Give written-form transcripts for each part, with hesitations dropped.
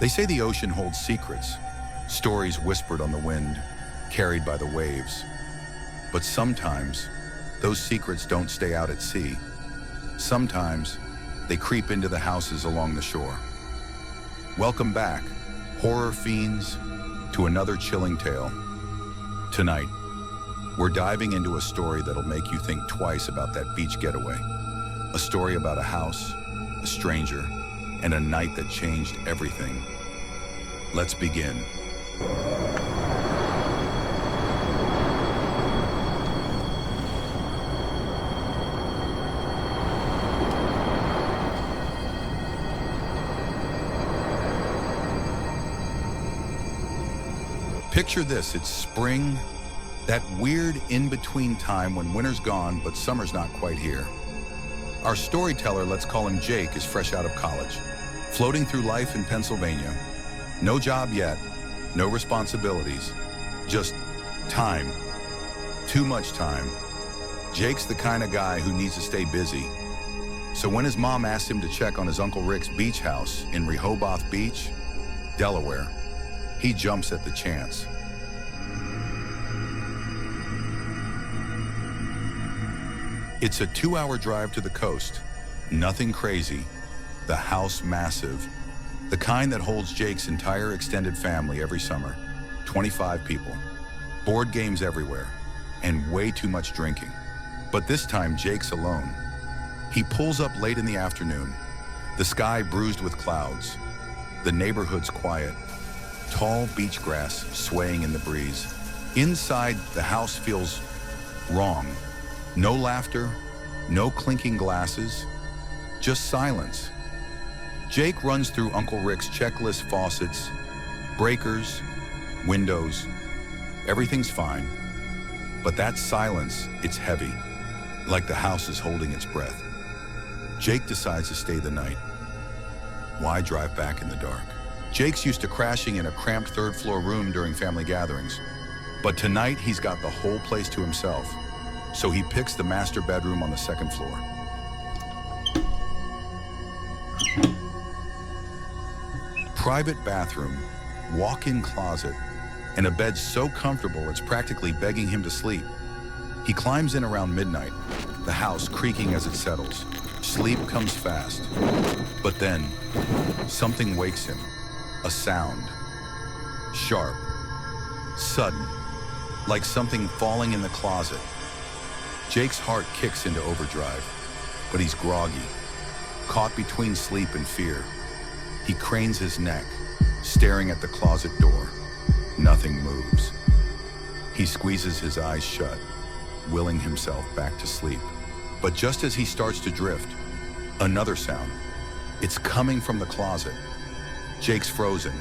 They say the ocean holds secrets, stories whispered on the wind, carried by the waves. But sometimes, those secrets don't stay out at sea. Sometimes, they creep into the houses along the shore. Welcome back, horror fiends, to another chilling tale. Tonight, we're diving into a story that'll make you think twice about that beach getaway. A story about a house, a stranger, and a night that changed everything. Let's begin. Picture this, it's spring, that weird in-between time when winter's gone but summer's not quite here. Our storyteller, let's call him Jake, is fresh out of college, floating through life in Pennsylvania. No job yet, no responsibilities, just time. Too much time. Jake's the kind of guy who needs to stay busy. So when his mom asked him to check on his Uncle Rick's beach house in Rehoboth Beach, Delaware, he jumps at the chance. It's a 2-hour drive to the coast. Nothing crazy. The house massive. The kind that holds Jake's entire extended family every summer. 25 people. Board games everywhere. And way too much drinking. But this time, Jake's alone. He pulls up late in the afternoon. The sky bruised with clouds. The neighborhood's quiet. Tall beach grass swaying in the breeze. Inside, the house feels wrong. No laughter, no clinking glasses, just silence. Jake runs through Uncle Rick's checklist: faucets, breakers, windows. Everything's fine, but that silence, it's heavy, like the house is holding its breath. Jake decides to stay the night. Why drive back in the dark? Jake's used to crashing in a cramped third-floor room during family gatherings, but tonight he's got the whole place to himself. So he picks the master bedroom on the second floor. Private bathroom, walk-in closet, and a bed so comfortable it's practically begging him to sleep. He climbs in around midnight, the house creaking as it settles. Sleep comes fast. But then, something wakes him. A sound. Sharp. Sudden. Like something falling in the closet. Jake's heart kicks into overdrive, but he's groggy, caught between sleep and fear. He cranes his neck, staring at the closet door. Nothing moves. He squeezes his eyes shut, willing himself back to sleep. But just as he starts to drift, another sound. It's coming from the closet. Jake's frozen,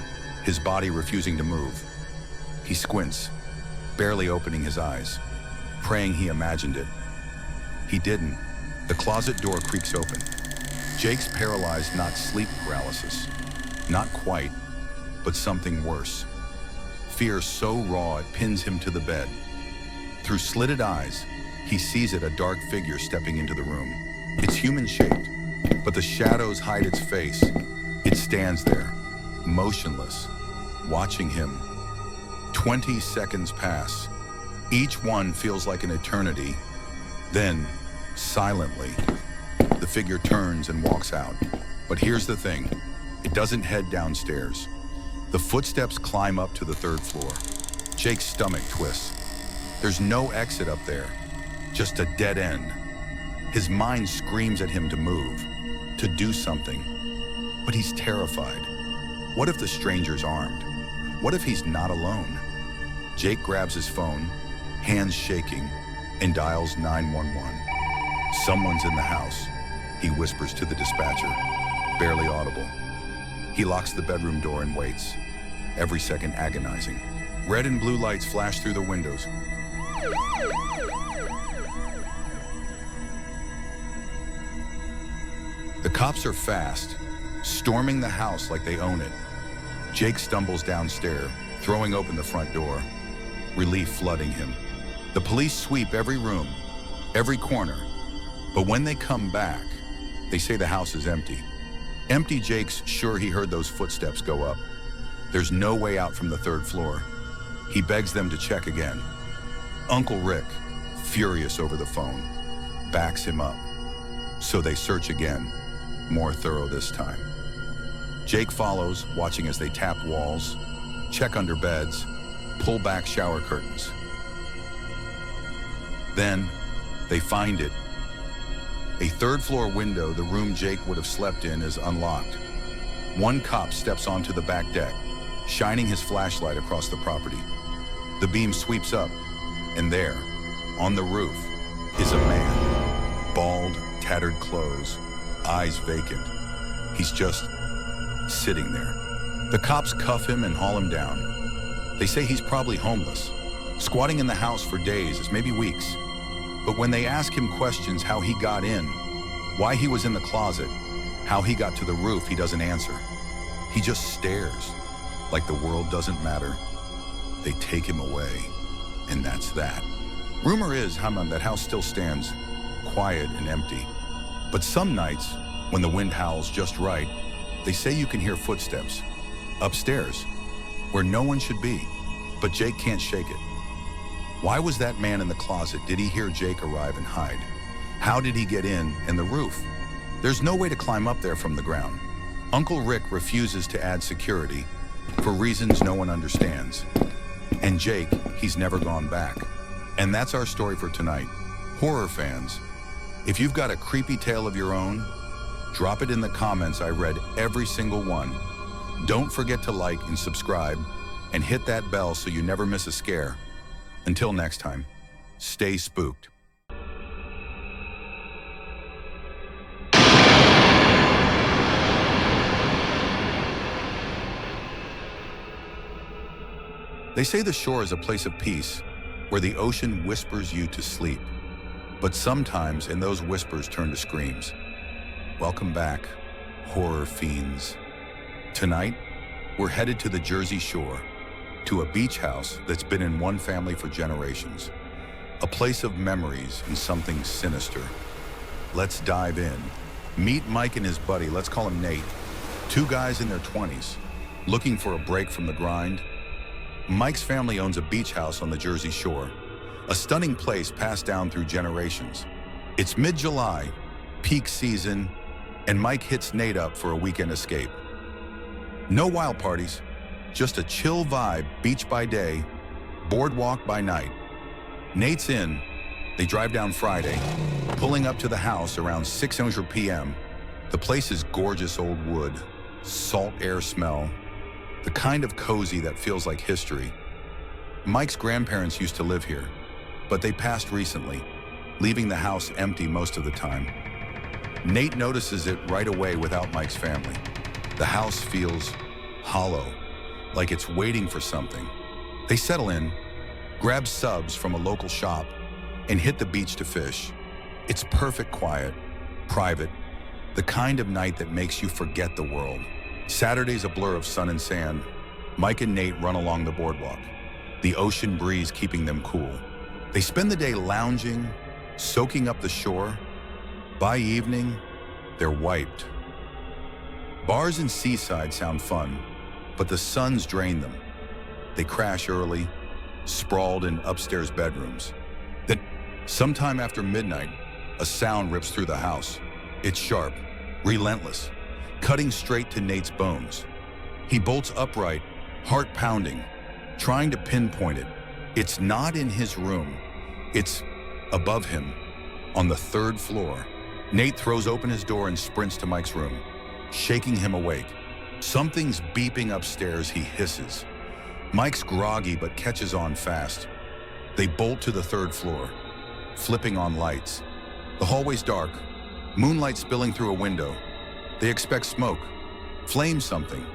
his body refusing to move. He squints, barely opening his eyes, praying he imagined it. He didn't. The closet door creaks open. Jake's paralyzed, not sleep paralysis. Not quite, but something worse. Fear so raw it pins him to the bed. Through slitted eyes, he sees it, a dark figure stepping into the room. It's human-shaped, but the shadows hide its face. It stands there, motionless, watching him. 20 seconds pass. Each one feels like an eternity. Then, silently, the figure turns and walks out. But here's the thing, it doesn't head downstairs. The footsteps climb up to the third floor. Jake's stomach twists. There's no exit up there, just a dead end. His mind screams at him to move, to do something. But he's terrified. What if the stranger's armed? What if he's not alone? Jake grabs his phone, hands shaking, and dials 911. Someone's in the house, he whispers to the dispatcher, barely audible. He locks the bedroom door and waits, every second agonizing. Red and blue lights flash through the windows. The cops are fast, storming the house like they own it. Jake stumbles downstairs, throwing open the front door, relief flooding him. The police sweep every room, every corner, but when they come back, they say the house is empty. Empty. Jake's sure he heard those footsteps go up, There's no way out from the third floor. He begs them to check again. Uncle Rick, furious over the phone, backs him up. So they search again, more thorough this time. Jake follows, watching as they tap walls, check under beds, pull back shower curtains. Then, they find it. A third-floor window the room Jake would have slept in is unlocked. One cop steps onto the back deck, shining his flashlight across the property. The beam sweeps up, and there, on the roof, is a man. Bald, tattered clothes, eyes vacant. He's just sitting there. The cops cuff him and haul him down. They say he's probably homeless, squatting in the house for days, maybe weeks. But when they ask him questions how he got in, why he was in the closet, how he got to the roof, he doesn't answer. He just stares, like the world doesn't matter. They take him away, and that's that. Rumor is, Haman, that house still stands, quiet and empty. But some nights, when the wind howls just right, they say you can hear footsteps, upstairs, where no one should be, but Jake can't shake it. Why was that man in the closet? Did he hear Jake arrive and hide? How did he get in and the roof? There's no way to climb up there from the ground. Uncle Rick refuses to add security for reasons no one understands. And Jake, he's never gone back. And that's our story for tonight. Horror fans, if you've got a creepy tale of your own, drop it in the comments. I read every single one. Don't forget to like and subscribe and hit that bell so you never miss a scare. Until next time, stay spooked. They say the shore is a place of peace, where the ocean whispers you to sleep. But sometimes, and those whispers turn to screams. Welcome back, horror fiends. Tonight, we're headed to the Jersey Shore, to a beach house that's been in one family for generations. A place of memories and something sinister. Let's dive in. Meet Mike and his buddy, let's call him Nate. Two guys in their 20s, looking for a break from the grind. Mike's family owns a beach house on the Jersey Shore, a stunning place passed down through generations. It's mid-July, peak season, and Mike hits Nate up for a weekend escape. No wild parties, just a chill vibe, beach by day, boardwalk by night. Nate's in. They drive down Friday, pulling up to the house around 6:00 p.m. The place is gorgeous old wood, salt air smell, the kind of cozy that feels like history. Mike's grandparents used to live here, but they passed recently, leaving the house empty most of the time. Nate notices it right away without Mike's family. The house feels hollow, like it's waiting for something. They settle in, grab subs from a local shop, and hit the beach to fish. It's perfect quiet, private, the kind of night that makes you forget the world. Saturday's a blur of sun and sand. Mike and Nate run along the boardwalk, the ocean breeze keeping them cool. They spend the day lounging, soaking up the shore. By evening, they're wiped. Bars and seaside sound fun, but the suns drain them. They crash early, sprawled in upstairs bedrooms. Then, sometime after midnight, a sound rips through the house. It's sharp, relentless, cutting straight to Nate's bones. He bolts upright, heart pounding, trying to pinpoint it. It's not in his room. It's above him, on the third floor. Nate throws open his door and sprints to Mike's room, shaking him awake. Something's beeping upstairs, he hisses. Mike's groggy but catches on fast. They bolt to the third floor, flipping on lights. The hallway's dark, moonlight spilling through a window. They expect smoke, flame something,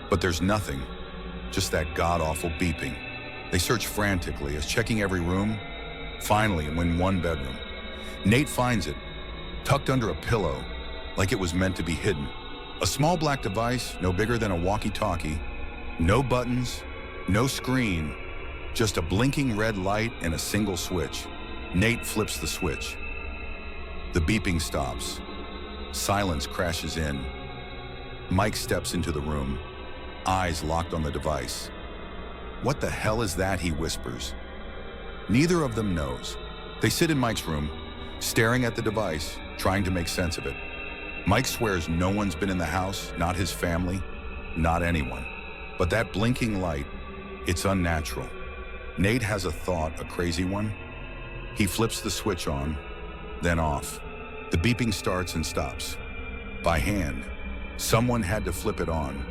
but there's nothing, just that god-awful beeping. They search frantically as checking every room. Finally, in one bedroom, Nate finds it, tucked under a pillow, like it was meant to be hidden. A small black device, no bigger than a walkie-talkie, no buttons, no screen, just a blinking red light and a single switch. Nate flips the switch. The beeping stops. Silence crashes in. Mike steps into the room, eyes locked on the device. "What the hell is that?" he whispers. Neither of them knows. They sit in Mike's room, staring at the device, trying to make sense of it. Mike swears no one's been in the house, not his family, not anyone. But that blinking light, it's unnatural. Nate has a thought, a crazy one. He flips the switch on, then off. The beeping starts and stops. By hand. Someone had to flip it on.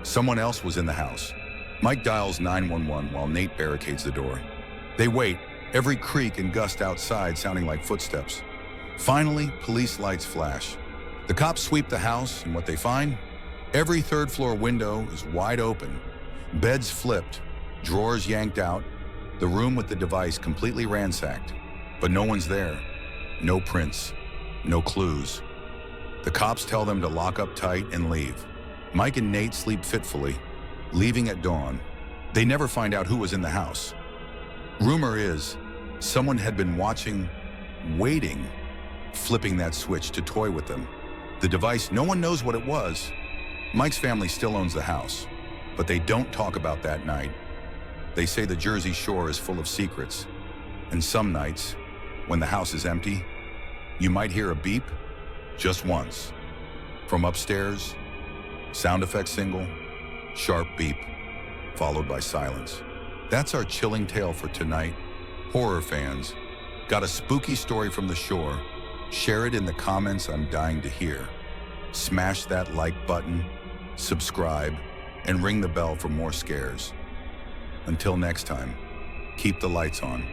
Someone else was in the house. Mike dials 911 while Nate barricades the door. They wait, every creak and gust outside sounding like footsteps. Finally, police lights flash. The cops sweep the house, and what they find? Every third-floor window is wide open. Beds flipped, drawers yanked out, the room with the device completely ransacked. But no one's there. No prints. No clues. The cops tell them to lock up tight and leave. Mike and Nate sleep fitfully, leaving at dawn. They never find out who was in the house. Rumor is, someone had been watching, waiting, flipping that switch to toy with them. The device, no one knows what it was. Mike's family still owns the house, but they don't talk about that night. They say the Jersey Shore is full of secrets, and some nights, when the house is empty, you might hear a beep, just once. From upstairs, sound effect single, sharp beep, followed by silence. That's our chilling tale for tonight. Horror fans, got a spooky story from the shore? Share it in the comments. I'm dying to hear. Smash that like button, subscribe, and ring the bell for more scares. Until next time, keep the lights on.